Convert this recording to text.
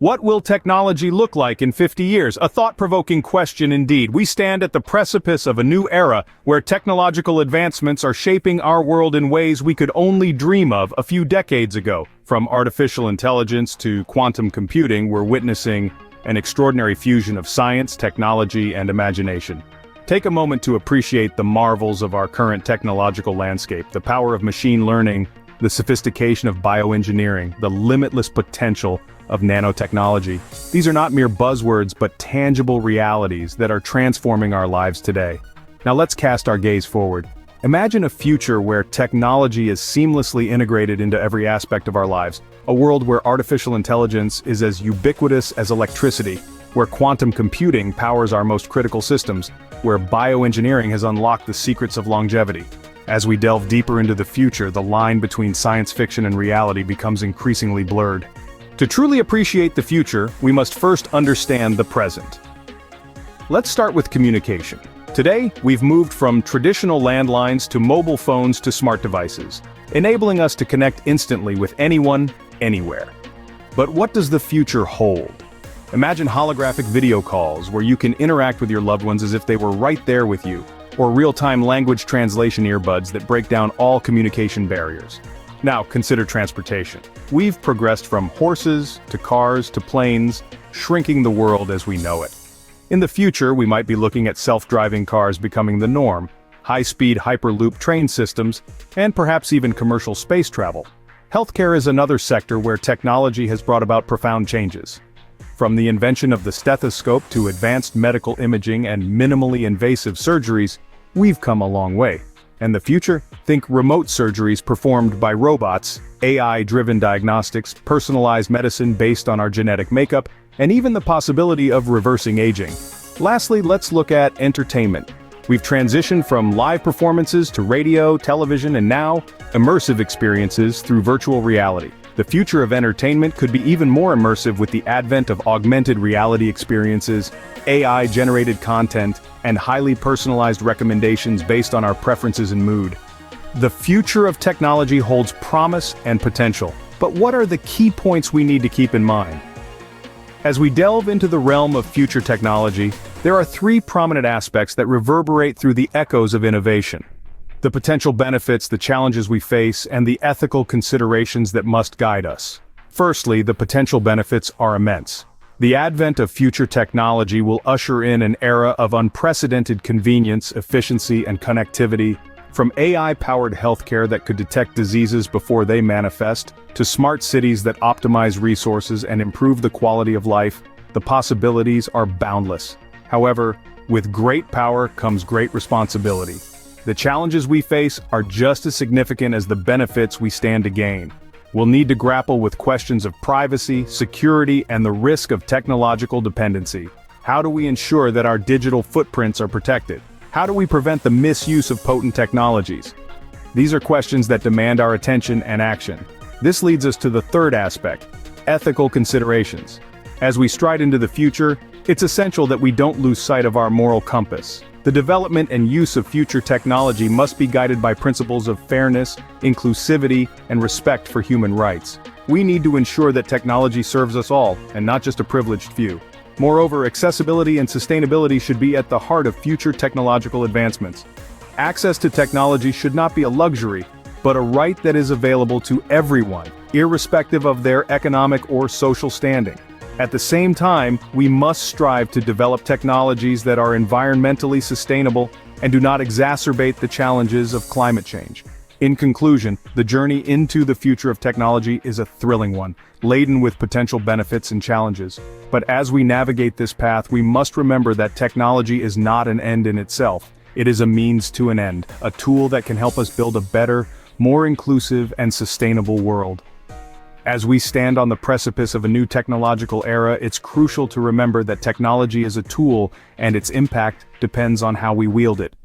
What will technology look like in 50 years? A thought-provoking question indeed. We stand at the precipice of a new era where technological advancements are shaping our world in ways we could only dream of a few decades ago. From artificial intelligence to quantum computing, we're witnessing an extraordinary fusion of science, technology, and imagination. Take a moment to appreciate the marvels of our current technological landscape, the power of machine learning, the sophistication of bioengineering, the limitless potential of nanotechnology. These are not mere buzzwords but tangible realities that are transforming our lives today. Now let's cast our gaze forward. Imagine a future where technology is seamlessly integrated into every aspect of our lives, a world where artificial intelligence is as ubiquitous as electricity, where quantum computing powers our most critical systems, where bioengineering has unlocked the secrets of longevity. As we delve deeper into the future, the line between science fiction and reality becomes increasingly blurred. To truly appreciate the future, we must first understand the present. Let's start with communication. Today, we've moved from traditional landlines to mobile phones to smart devices, enabling us to connect instantly with anyone, anywhere. But what does the future hold? Imagine holographic video calls where you can interact with your loved ones as if they were right there with you, or real-time language translation earbuds that break down all communication barriers. Now, consider transportation. We've progressed from horses to cars to planes, shrinking the world as we know it. In the future, we might be looking at self-driving cars becoming the norm, high-speed hyperloop train systems, and perhaps even commercial space travel. Healthcare is another sector where technology has brought about profound changes. From the invention of the stethoscope to advanced medical imaging and minimally invasive surgeries, we've come a long way. And the future? Think remote surgeries performed by robots, AI-driven diagnostics, personalized medicine based on our genetic makeup, and even the possibility of reversing aging. Lastly, let's look at entertainment. We've transitioned from live performances to radio, television, and now, immersive experiences through virtual reality. The future of entertainment could be even more immersive with the advent of augmented reality experiences, AI-generated content, and highly personalized recommendations based on our preferences and mood. The future of technology holds promise and potential, but what are the key points we need to keep in mind? As we delve into the realm of future technology, there are three prominent aspects that reverberate through the echoes of innovation. The potential benefits, the challenges we face, and the ethical considerations that must guide us. Firstly, the potential benefits are immense. The advent of future technology will usher in an era of unprecedented convenience, efficiency, and connectivity, from AI-powered healthcare that could detect diseases before they manifest, to smart cities that optimize resources and improve the quality of life. The possibilities are boundless. However, with great power comes great responsibility. The challenges we face are just as significant as the benefits we stand to gain. We'll need to grapple with questions of privacy, security, and the risk of technological dependency. How do we ensure that our digital footprints are protected? How do we prevent the misuse of potent technologies? These are questions that demand our attention and action. This leads us to the third aspect, ethical considerations. As we stride into the future, it's essential that we don't lose sight of our moral compass. The development and use of future technology must be guided by principles of fairness, inclusivity, and respect for human rights. We need to ensure that technology serves us all, and not just a privileged few. Moreover, accessibility and sustainability should be at the heart of future technological advancements. Access to technology should not be a luxury, but a right that is available to everyone, irrespective of their economic or social standing. At the same time, we must strive to develop technologies that are environmentally sustainable and do not exacerbate the challenges of climate change. In conclusion, the journey into the future of technology is a thrilling one, laden with potential benefits and challenges. But as we navigate this path, we must remember that technology is not an end in itself. It is a means to an end, a tool that can help us build a better, more inclusive and sustainable world. As we stand on the precipice of a new technological era, it's crucial to remember that technology is a tool, and its impact depends on how we wield it.